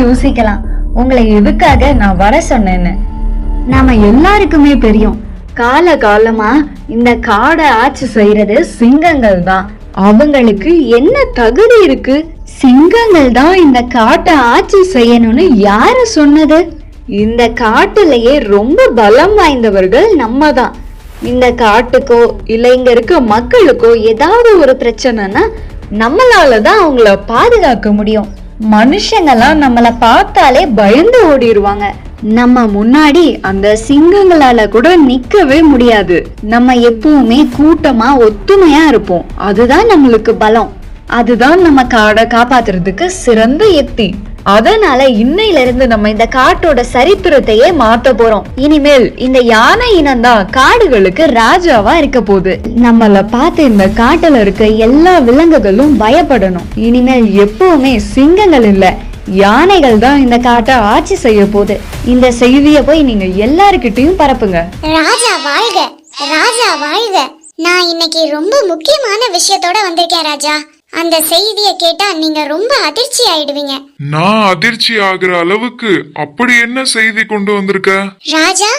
யோசிக்கலாம் உங்களை எதுக்காக நான் வர சொன்னேன்னு. நாம எல்லாருக்குமே தெரியும், கால காலமா இந்த காடை ஆட்சி செய்யறது சிங்கங்கள் தான். அவங்களுக்கு என்ன தகுதி இருக்கு? சிங்கங்கள் தான் இந்த காட்டை ஆட்சி செய்யணும்னு யாரு சொன்னது? இந்த காட்டுலயே ரொம்ப பலம் வாய்ந்தவர்கள் நம்ம தான். இந்த காட்டுக்கோ இல்ல இங்க இருக்க மக்களுக்கோ ஏதாவது ஒரு பிரச்சனைனா நம்மளாலதான் அவங்கள பாதுகாக்க முடியும். மனுஷங்கெல்லாம் நம்மள பார்த்தாலே பயந்து ஓடிடுவாங்க. நம்ம முன்னாடி அந்த சிங்கங்களால கூட நிக்கவே முடியாது. நம்ம எப்பவுமே கூட்டமா ஒத்துமையா இருப்போம். அதுதான் நம்மளுக்கு பலம். அதுதான் நம்ம காடை காப்பாத்துறதுக்கு சிறந்த யுக்தி. அதனால இன்னையில இருந்து நம்ம இந்த காட்டோட சரித்திரத்தையே மாத்த போறோம். இனிமேல் இந்த யானை இனம்தான் காடுகளுக்கு ராஜாவா இருக்க போகுது. நம்மள பார்த்து இந்த காட்டுல இருக்க எல்லா விலங்குகளும் பயப்படணும். இனிமேல் எப்பவுமே சிங்கங்கள் இல்ல, யானைகள் தான் இந்த காட்டை ஆட்சி செய்ய போகுது. இந்த செய்திய போய் நீங்க எல்லாருக்கிட்டையும் பரப்புங்க. ராஜா வாழ்க, ராஜா வாழ்க. நான் இன்னைக்கு ரொம்ப முக்கியமான விஷயத்தோட வந்திருக்கேன் ராஜா. அந்த செய்திய கேட்டா நீங்க ரொம்ப அதிர்ச்சி ஆயிடுவீங்க. நான் அதிர்ச்சி ஆகுற அளவுக்கு அப்படி என்ன செய்தி கொண்டு வந்திருக்க? ராஜா,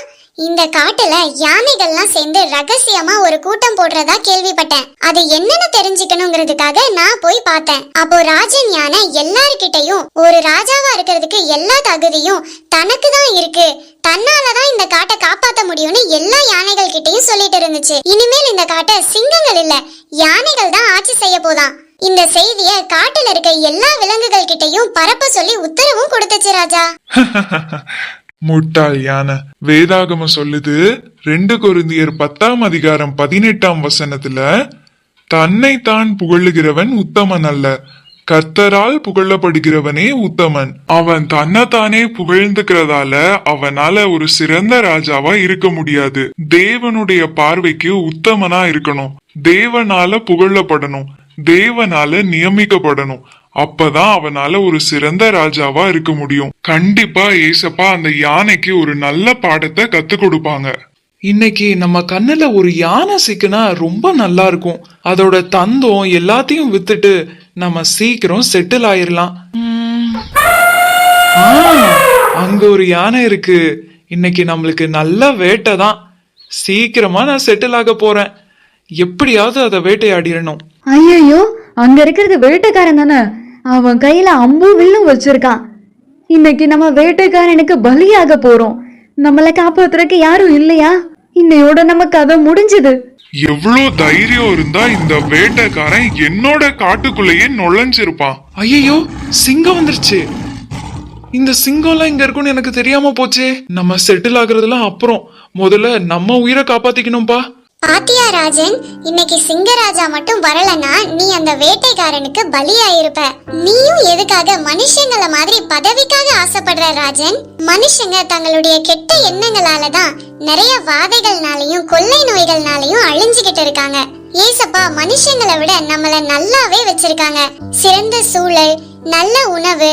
இந்த காட்டுல யானைகள்லாம் சேர்ந்து ரகசியமா ஒரு கூட்டம் போடுறதா கேள்விப்பட்டேன். அது என்னன்னு தெரிஞ்சுக்கணுங்கிறதுக்காக நான் போய் பார்த்தேன். அப்போ ராஜன் யானை எல்லார்கிட்டையும் ஒரு ராஜாவா இருக்கிறதுக்கு எல்லா தகுதியும் தனக்கு தான் இருக்கு, தன்னாலதான் இந்த காட்டை காப்பாத்த முடியும்னு எல்லா யானைகள் கிட்டையும் சொல்லிட்டு இருந்துச்சு. இனிமேல் இந்த காட்டை சிங்கங்கள் இல்ல, யானைகள் தான் ஆட்சி செய்ய போதான். இந்த செய்திய காட்டுல இருக்க எல்லா விலங்குகள் கிட்டையும் பரப்ப சொல்லி உத்தரவும் கொடுத்துச்சு ராஜா. முட்டாள் யானை. வேதாகமம் சொல்லுது 2 கொரிந்தியர் 10ஆம் அதிகாரம் 18ஆம் வசனத்துல, தன்னை தான் புகழுகிறவன் உத்தமன் அல்ல, கர்த்தரால் புகழப்படுகிறவனே உத்தமன். அவன் தன்னைத்தானே புகழ்ந்துக்கிறதால அவனால ஒரு சிறந்த ராஜாவா இருக்க முடியாது. தேவனுடைய பார்வைக்கு உத்தமனா இருக்கணும், தேவனால புகழப்படணும், தேவனால நியமிக்கப்படணும். அப்பதான் அவனால ஒரு சிறந்த ராஜாவா இருக்க முடியும். கண்டிப்பா ஏசப்பா அந்த யானைக்கு ஒரு நல்ல பாடத்தை கத்து கொடுப்பாங்க. இன்னைக்கு நம்ம கண்ணுல ஒரு யானை சிக்குனா ரொம்ப நல்லா இருக்கும். அதோட தந்தம் எல்லாத்தையும் வித்துட்டு நம்ம சீக்கிரம் செட்டில் ஆயிரலாம். அங்க ஒரு யானை இருக்கு. இன்னைக்கு நம்மளுக்கு நல்ல வேட்டை தான். சீக்கிரமா நான் செட்டில் ஆக போறேன். எப்படியாவது அதை வேட்டையாடிடணும். ஐயோ, அங்க இருக்கிறது வேட்டைக்காரன் தானே. அவன் கையில அம்பு வில்லும் வச்சிருக்கான். இன்னைக்கு நம்ம வேட்டைக்காரனுக்கு பலியாக போறோம். நம்மள காப்பாத்துறதுக்கு யாரும் இல்லையா? இன்னையோட நம்ம கதை முடிஞ்சது. எவ்வளவு தைரியம் இருந்தா இந்த வேட்டைக்காரன் என்னோட காட்டுக்குள்ளேயே நுழைஞ்சிருப்பான். ஐயோ, சிங்கம் வந்துருச்சு. இந்த சிங்கம்லாம் இங்க இருக்கும்னு எனக்கு தெரியாம போச்சே. நம்ம செட்டில் ஆகுறதுலாம் அப்புறம், முதல்ல நம்ம உயிரை காப்பாத்திக்கணும்பா. பாத்தியா ராஜன், இன்னைக்கு சிங்கராஜா மட்டும் வரலனா நீ அந்த வேட்டைக்காரனுக்கு பலியாயிருப்ப. நீயும் எதுக்காக மனுஷங்கள மாதிரி பதவிக்காக ஆசைப்படுற ராஜன்? மனுஷங்க தங்களுடைய கெட்ட எண்ணங்களாலதான் நிறைய வாதைகள்னாலையும் கொள்ளை நோய்கள்னாலையும் அழிஞ்சுகிட்டு இருக்காங்க. ஏசப்பா மனுஷங்களை விட நம்மள நல்லாவே வச்சிருக்காங்க. சிறந்த சூழல், நல்ல உணவு,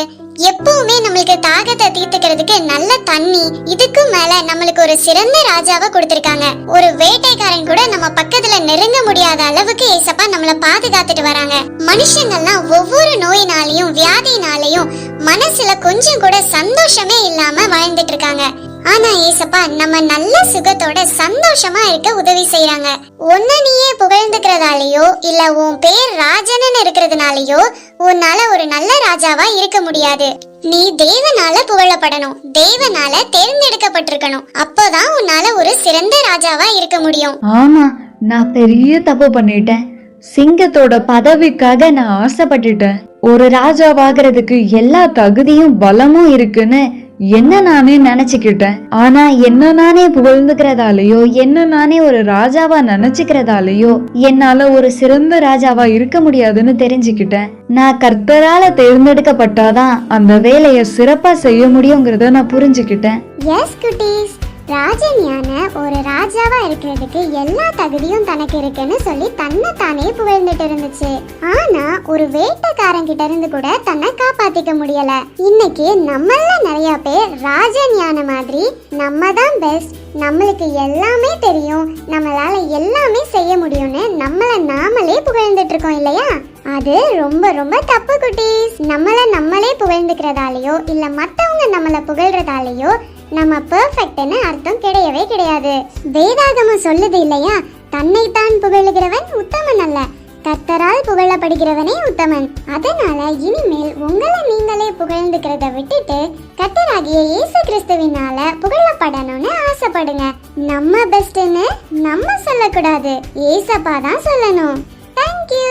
எப்பவுமே நம்மளுக்கு தாகத்தை தீர்த்துக்கிறதுக்கு நல்ல தண்ணி, இதுக்கு மேல நம்மளுக்கு ஒரு சிறந்த ராஜாவை கொடுத்திருக்காங்க. ஒரு வேட்டைக்காரன் கூட நம்ம பக்கத்துல நெருங்க முடியாத அளவுக்கு ஏசப்பா நம்மள பாதுகாத்துட்டு வராங்க. மனுஷங்கள்லாம் ஒவ்வொரு நோயினாலையும் வியாதினாலையும் மனசுல கொஞ்சம் கூட சந்தோஷமே இல்லாம வாழ்ந்துட்டு இருக்காங்க. ஆனா ஏசப்பா நம்ம நல்ல சுகத்தோட சந்தோஷமா இருக்க உதவி செய்யறாங்க. உன்ன நீயே புகழ்ந்துக்கிறதாலேயோ இல்ல உன் பேர் ராஜனன் இருக்கிறதுனாலயோ உன்னால ஒரு நல்ல ராஜாவா இருக்க முடியாது. நீ தேவனால புகழப்படணும், தேவனால தேர்ந்தெடுக்கப்பட்டிருக்கணும். அப்போதான் உன்னால ஒரு சிறந்த ராஜாவா இருக்க முடியும். ஆமா, நான் பெரிய தப்பு பண்ணிட்டேன். சிங்கத்தோட பதவிக்காக நான் ஆசைப்பட்டுட்டேன். ஒரு ராஜாவாகிறதுக்கு எல்லா தகுதியும் பலமும் இருக்குன்னு என்ன நானே நினைச்சுக்கிட்டேன். ஆனா என்ன நானே புகழ்ந்துக்கிறதாலயோ என்ன நானே ஒரு ராஜாவா நினைச்சுக்கிறதாலயோ என்னால ஒரு சிறந்த ராஜாவா இருக்க முடியாதுன்னு தெரிஞ்சுக்கிட்டேன். நான் கர்த்தரால தேர்ந்தெடுக்கப்பட்டாதான் அந்த வேலையை சிறப்பா செய்ய முடியுங்கிறத நான் புரிஞ்சுக்கிட்டேன். எஸ் குட்டீஸ், ராஜன் யானை ஒரு ராஜாவா இருக்கிறதுக்கு எல்லா தகுதியும் தனக்கு இருக்குன்னு சொல்லி தன்னை தானே புகழ்ந்துட்டு இருந்துச்சு. ஆனா ஒரு வேட்டைக்காரன் கிட்ட இருந்து கூட தன்னை காப்பாத்திக்க முடியல. இன்னைக்கு நம்மள நிறைய பேர் ராஜன் யானை மாதிரி நம்ம தான் பெஸ்ட், நம்மளுக்கு எல்லாமே தெரியும், நம்மளால எல்லாமே செய்ய முடியும்னு நம்மள நாமளே புகழ்ந்துட்டு இருக்கோம் இல்லையா? அது ரொம்ப ரொம்ப தப்பு குட்டீஸ். நம்மளே புகழ்ந்துக்கிறதாலேயோ இல்ல மத்தவங்க நம்மள புகழ்றதாலேயோ நம்ம பெர்ஃபெக்ட்னு அர்த்தம் கிடையவே கிடையாது. வேதாகமம் சொல்லுது இல்லையா, தன்னைத்தான் புகழுகிறவன் உத்தமன் அல்ல, கர்த்தரால் புகழப்படுகிறவனே உத்தமன். அதனால இனிமேல் உங்களை நீங்களே புகழ்ந்துக்கிறத விட்டுட்டு கர்த்தராகிய இயேசு கிறிஸ்துவினால புகழப்படணும்னு ஆசைப்படுங்க. நம்ம பெஸ்ட்னு நம்ம சொல்லக்கூடாது, ஏசப்பா தான் சொல்லணும். தேங்க்யூ.